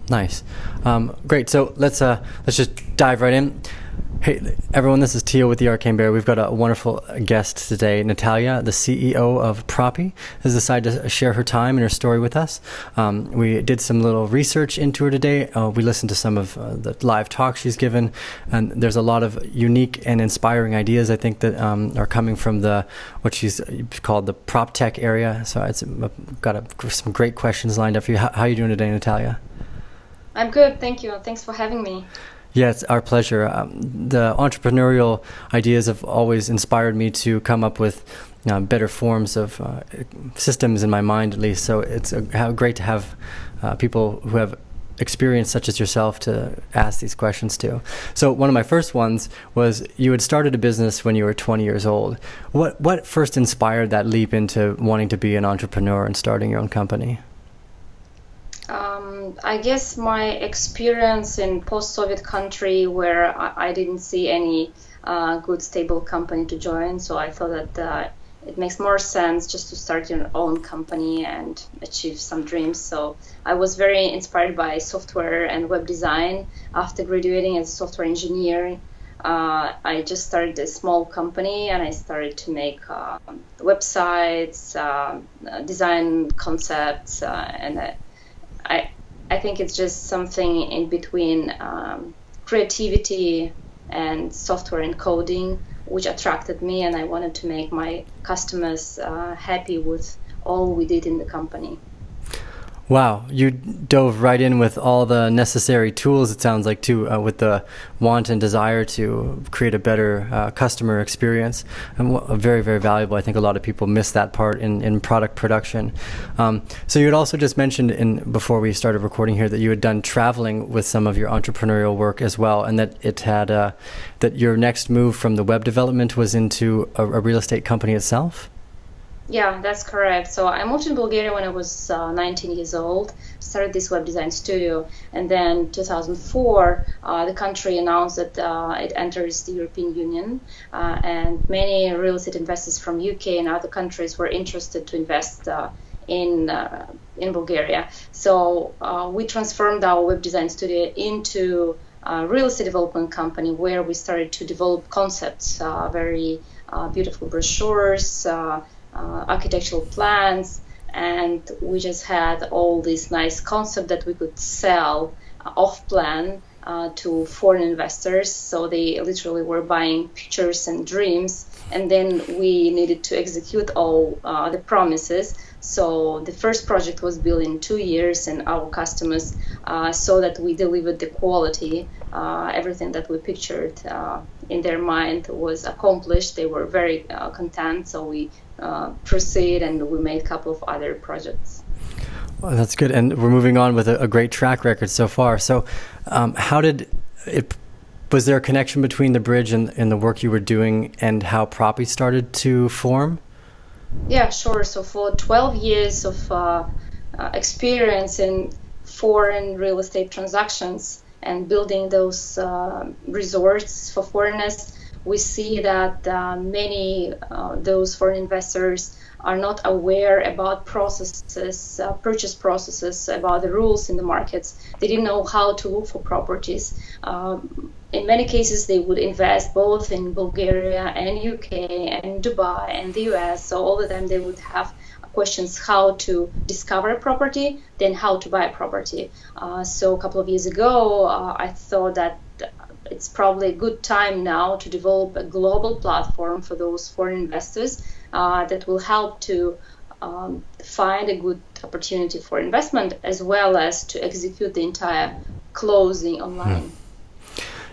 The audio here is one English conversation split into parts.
Nice. Great. So let's just dive right in. Hey, everyone, this is Tijo with the Arcane Bear. We've got a wonderful guest today. Natalia, the CEO of Propy, has decided to share her time and her story with us. We did some little research into her today. We listened to some of the live talks she's given, and there's a lot of unique and inspiring ideas, I think, that are coming from what she's called the prop tech area. So it's got some great questions lined up for you. How are you doing today, Natalia? I'm good, thank you. Thanks for having me. Yeah, it's our pleasure. The entrepreneurial ideas have always inspired me to come up with better forms of systems in my mind, at least. So it's great to have people who have experience such as yourself to ask these questions to. So one of my first ones was, you had started a business when you were 20 years old. What first inspired that leap into wanting to be an entrepreneur and starting your own company? I guess my experience in post-Soviet country, where I didn't see any good stable company to join, so I thought that it makes more sense just to start your own company and achieve some dreams. So I was very inspired by software and web design. After graduating as a software engineer, I just started a small company and I started to make websites, design concepts, and I think it's just something in between creativity and software and coding, which attracted me, and I wanted to make my customers happy with all we did in the company. Wow, you dove right in with all the necessary tools, it sounds like, too, with the want and desire to create a better customer experience. And very, very valuable. I think a lot of people miss that part in product production. So you had also just mentioned before we started recording here that you had done traveling with some of your entrepreneurial work as well, and that it had that your next move from the web development was into a real estate company itself? Yeah, that's correct. So I moved to Bulgaria when I was 19 years old, started this web design studio, and then 2004, the country announced that it enters the European Union, and many real estate investors from UK and other countries were interested to invest in Bulgaria. So we transformed our web design studio into a real estate development company, where we started to develop concepts, very beautiful brochures, architectural plans, and we just had all this nice concept that we could sell off-plan to foreign investors. So they literally were buying pictures and dreams, and then we needed to execute all the promises. So the first project was built in 2 years, and our customers saw that we delivered the quality. Everything that we pictured in their mind was accomplished. They were very content, so we proceed, and we made a couple of other projects. Well, that's good, and we're moving on with a great track record so far. So was there a connection between the bridge and the work you were doing and how Propy started to form? Yeah, sure. So for 12 years of experience in foreign real estate transactions and building those resorts for foreigners, we see that many those foreign investors are not aware about processes, purchase processes, about the rules in the markets. They didn't know how to look for properties. In many cases, they would invest both in Bulgaria and UK and Dubai and the US. So all of them, they would have questions how to discover a property, then how to buy a property. So a couple of years ago, I thought that it's probably a good time now to develop a global platform for those foreign investors that will help to find a good opportunity for investment, as well as to execute the entire closing online.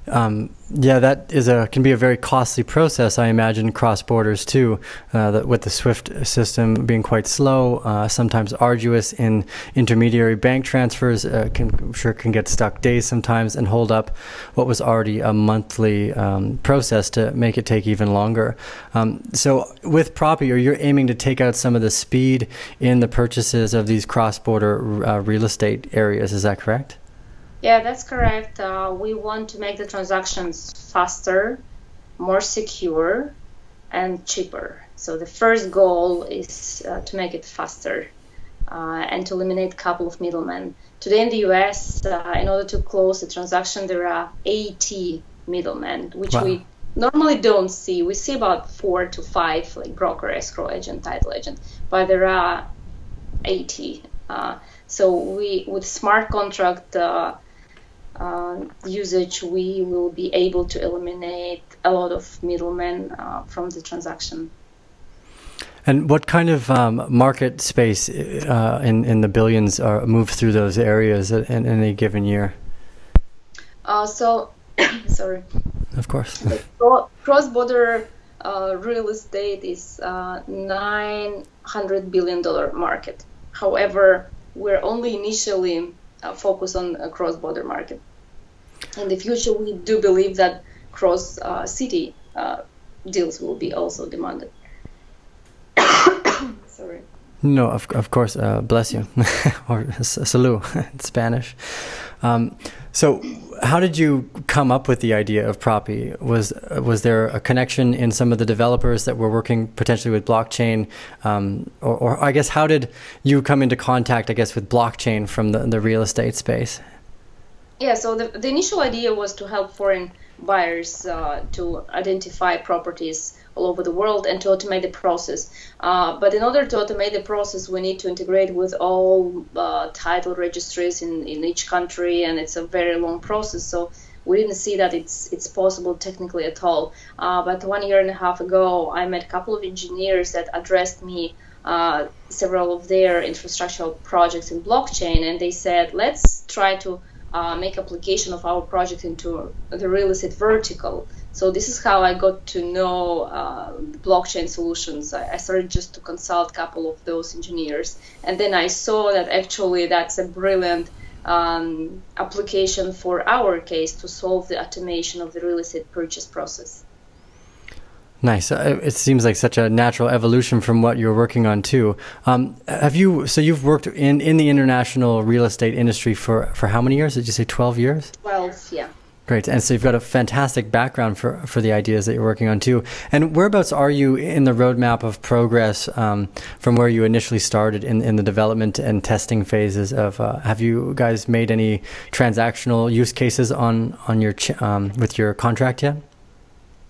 Yeah, that can be a very costly process, I imagine, cross borders too, with the SWIFT system being quite slow, sometimes arduous in intermediary bank transfers, can get stuck days sometimes and hold up what was already a monthly process to make it take even longer. So with Propy, are you aiming to take out some of the speed in the purchases of these cross-border real estate areas? Is that correct? Yeah, that's correct. We want to make the transactions faster, more secure, and cheaper. So the first goal is to make it faster. and to eliminate a couple of middlemen. Today in the US, in order to close a transaction, there are 80 middlemen, which we normally don't see. We see about 4 to 5, like broker, escrow agent, title agent, but there are 80. So with smart contract usage, we will be able to eliminate a lot of middlemen from the transaction. And what kind of market space in the billions are moved through those areas in any given year? Sorry. Of course. Cross-border real estate is $900 billion market. However, we're only initially focused on a cross-border market. In the future, we do believe that cross-city deals will be also demanded. Sorry. No, of course. Bless you, or salud in Spanish. So, how did you come up with the idea of Propy? Was there a connection in some of the developers that were working potentially with blockchain, or I guess how did you come into contact, I guess, with blockchain from the real estate space? Yeah, so the initial idea was to help foreign buyers to identify properties all over the world and to automate the process. But in order to automate the process, we need to integrate with all title registries in each country, and it's a very long process. So we didn't see that it's possible technically at all. But 1.5 years ago, I met a couple of engineers that addressed me several of their infrastructural projects in blockchain, and they said, let's try to make application of our project into the real estate vertical. So this is how I got to know blockchain solutions. I started just to consult a couple of those engineers, and then I saw that actually that's a brilliant application for our case to solve the automation of the real estate purchase process. Nice. It seems like such a natural evolution from what you're working on too. So you've worked in the international real estate industry for how many years? Did you say 12 years? 12, yeah. Great. And so you've got a fantastic background for the ideas that you're working on too. And whereabouts are you in the roadmap of progress from where you initially started in the development and testing phases of, have you guys made any transactional use cases on your with your contract yet?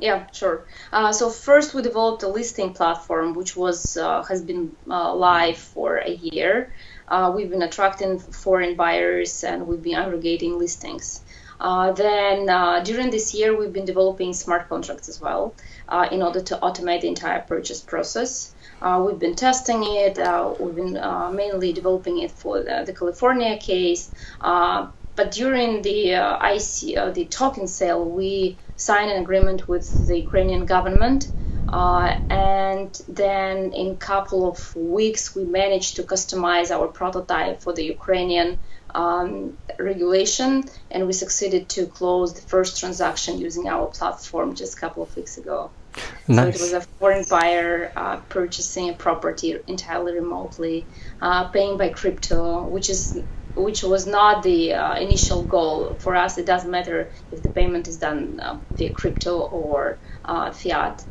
Yeah, sure. So first we developed a listing platform, which has been live for a year. We've been attracting foreign buyers and we've been aggregating listings. Then during this year, we've been developing smart contracts as well in order to automate the entire purchase process. We've been testing it. We've been mainly developing it for the California case. But during the token sale, we signed an agreement with the Ukrainian government. And then in a couple of weeks, we managed to customize our prototype for the Ukrainian regulation, and we succeeded to close the first transaction using our platform just a couple of weeks ago. Nice. So it was a foreign buyer purchasing a property entirely remotely, paying by crypto, which was not the initial goal. For us, it doesn't matter if the payment is done via crypto or fiat.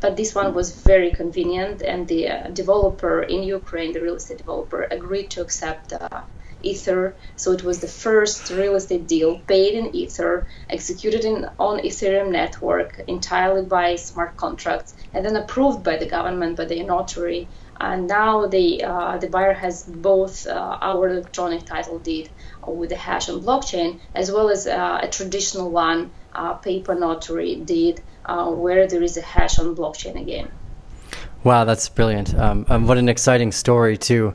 But this one was very convenient, and the developer in Ukraine, the real estate developer, agreed to accept Ether. So it was the first real estate deal paid in Ether, executed on Ethereum network entirely by smart contracts, and then approved by the government, by the notary. And now the buyer has both our electronic title deed with the hash on blockchain, as well as a traditional one, paper notary deed, where there is a hash on blockchain again. Wow, that's brilliant. What an exciting story, too.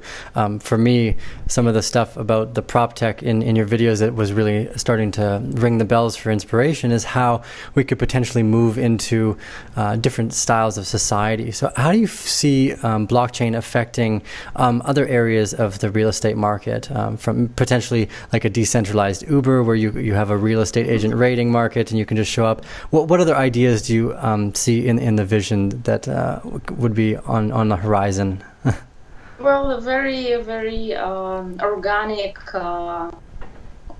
For me, some of the stuff about the prop tech in your videos that was really starting to ring the bells for inspiration is how we could potentially move into different styles of society. So how do you see blockchain affecting other areas of the real estate market, from potentially like a decentralized Uber where you have a real estate agent rating market and you can just show up? What other ideas do you see in the vision that would be on the horizon? Well, a very, very organic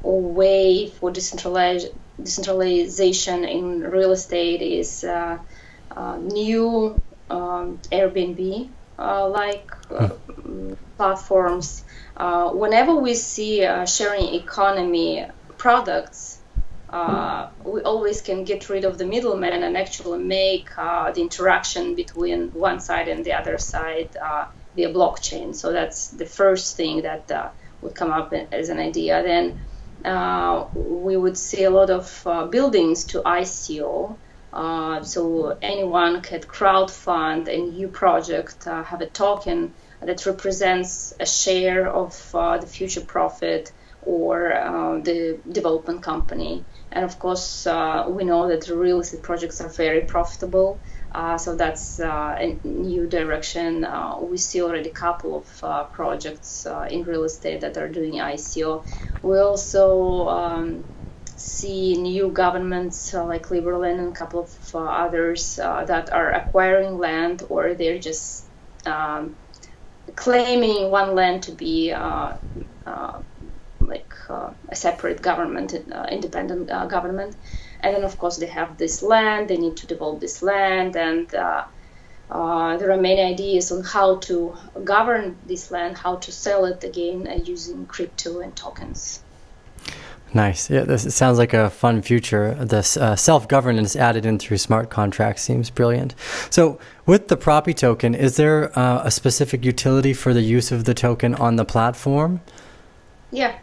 way for decentralization in real estate is new Airbnb like platforms. Whenever we see sharing economy products, we always can get rid of the middleman and actually make the interaction between one side and the other side via blockchain. So that's the first thing that would come up as an idea. Then we would see a lot of buildings to ICO. So anyone could crowdfund a new project, have a token that represents a share of the future profit or the development company. And of course, we know that real estate projects are very profitable. So that's a new direction. We see already a couple of projects in real estate that are doing ICO. We also see new governments like Liberland and a couple of others that are acquiring land, or they're just claiming one land to be a separate government, independent government. And then, of course, they have this land, they need to develop this land, and there are many ideas on how to govern this land, how to sell it again using crypto and tokens. Nice. Yeah, this sounds like a fun future. This self-governance added in through smart contracts seems brilliant. So with the Propy token, is there a specific utility for the use of the token on the platform? Yeah,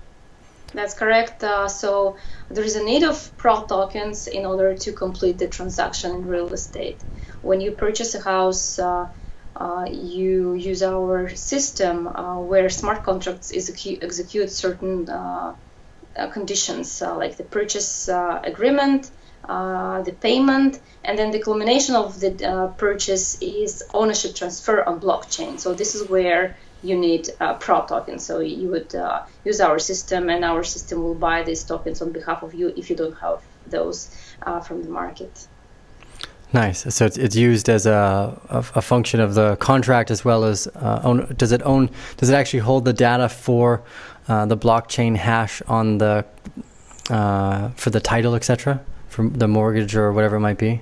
that's correct. So there is a need of Pro tokens in order to complete the transaction in real estate. When you purchase a house, you use our system where smart contracts execute certain conditions, like the purchase agreement, the payment, and then the culmination of the purchase is ownership transfer on blockchain. So this is where you need Pro tokens. So you would use our system, and our system will buy these tokens on behalf of you if you don't have those from the market. Nice. So it's used as a function of the contract as well as does it actually hold the data for the blockchain hash on the for the title, etc., for the mortgage or whatever it might be?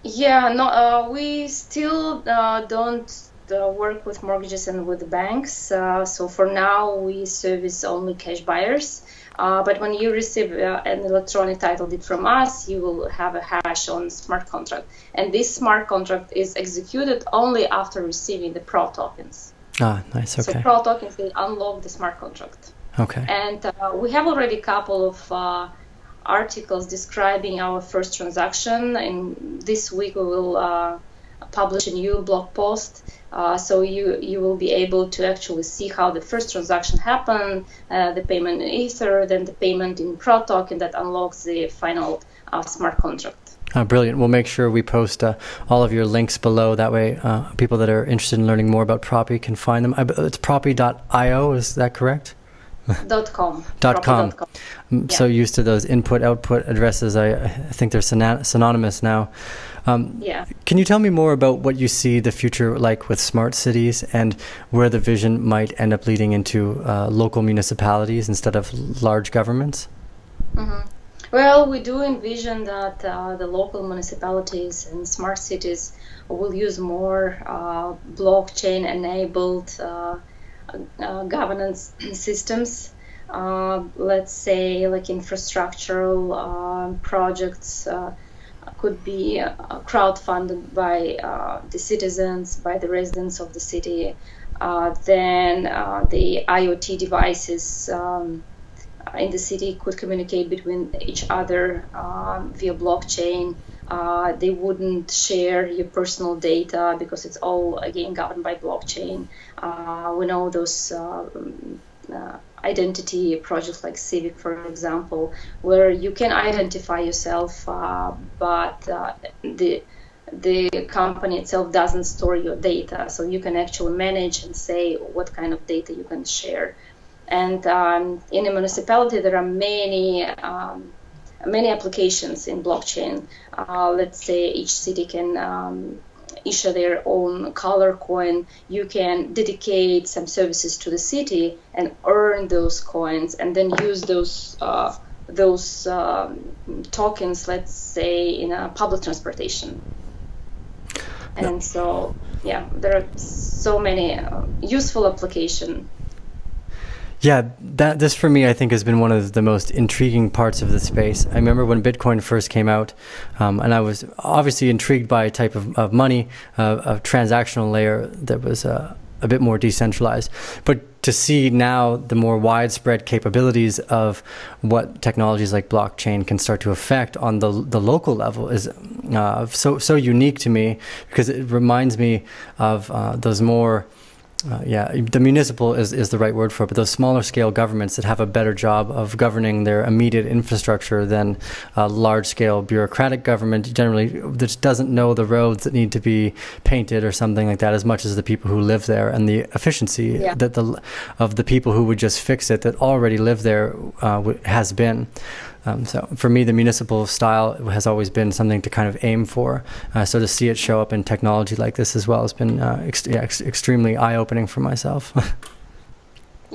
Yeah, no, we still don't work with mortgages and with the banks. So for now, we service only cash buyers. But when you receive an electronic title deed from us, you will have a hash on smart contract. And this smart contract is executed only after receiving the Pro tokens. Ah, nice. Okay. So Pro tokens will unlock the smart contract. Okay. And we have already a couple of articles describing our first transaction. And this week we will publish a new blog post. So you will be able to actually see how the first transaction happened, the payment in Ether, then the payment in Pro token that unlocks the final smart contract. Brilliant. We'll make sure we post all of your links below. That way people that are interested in learning more about Propy can find them. It's propy.io, is that correct? .com. .com. I'm so used to those input-output addresses. I think they're synonymous now. Yeah. Can you tell me more about what you see the future like with smart cities and where the vision might end up leading into local municipalities instead of large governments? Mm-hmm. Well, we do envision that the local municipalities and smart cities will use more blockchain-enabled governance systems. Let's say like infrastructural projects could be crowdfunded by the citizens, by the residents of the city. Then the IoT devices in the city could communicate between each other via blockchain. They wouldn't share your personal data because it's all, again, governed by blockchain. We know those identity projects like Civic, for example, where you can identify yourself, but the company itself doesn't store your data. So you can actually manage and say what kind of data you can share. And in a municipality, there are many applications in blockchain. Let's say each city can issue their own color coin. You can dedicate some services to the city and earn those coins, and then use those tokens, let's say, in a public transportation. And so yeah, there are so many useful applications. Yeah, this for me, I think, has been one of the most intriguing parts of the space. I remember when Bitcoin first came out, and I was obviously intrigued by a type of money, a transactional layer that was a bit more decentralized. But to see now the more widespread capabilities of what technologies like blockchain can start to affect on the local level is so unique to me, because it reminds me of those more the municipal is the right word for it, but those smaller scale governments that have a better job of governing their immediate infrastructure than a large scale bureaucratic government generally that doesn't know the roads that need to be painted or something like that as much as the people who live there, and the efficiency that of the people who would just fix it that already live there has been. So for me, the municipal style has always been something to kind of aim for. So to see it show up in technology like this as well has been extremely eye-opening for myself.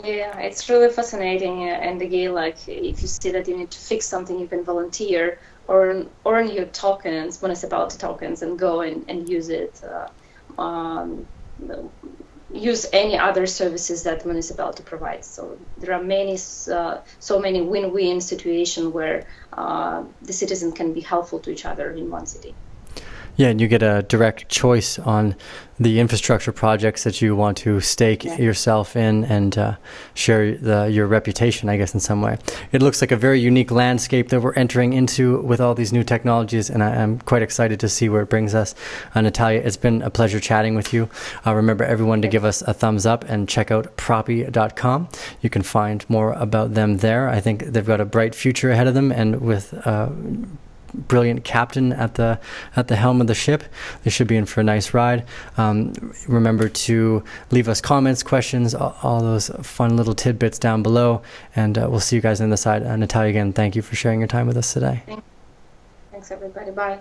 Yeah, it's really fascinating. And again, like if you see that you need to fix something, you can volunteer or earn your tokens, municipality tokens, and go and use it. Use any other services that the municipality provides. So there are many, so many win-win situations where the citizen can be helpful to each other in one city. Yeah, and you get a direct choice on the infrastructure projects that you want to stake yourself in and share your reputation, I guess, in some way. It looks like a very unique landscape that we're entering into with all these new technologies, and I'm quite excited to see where it brings us. Natalia, it's been a pleasure chatting with you. Remember everyone to give us a thumbs up and check out propy.com. You can find more about them there. I think they've got a bright future ahead of them, and with brilliant captain at the helm of the ship, they should be in for a nice ride. Remember to leave us comments, questions, all those fun little tidbits down below, and we'll see you guys on the side. Natalia, again, thank you for sharing your time with us today. Thanks everybody. Bye.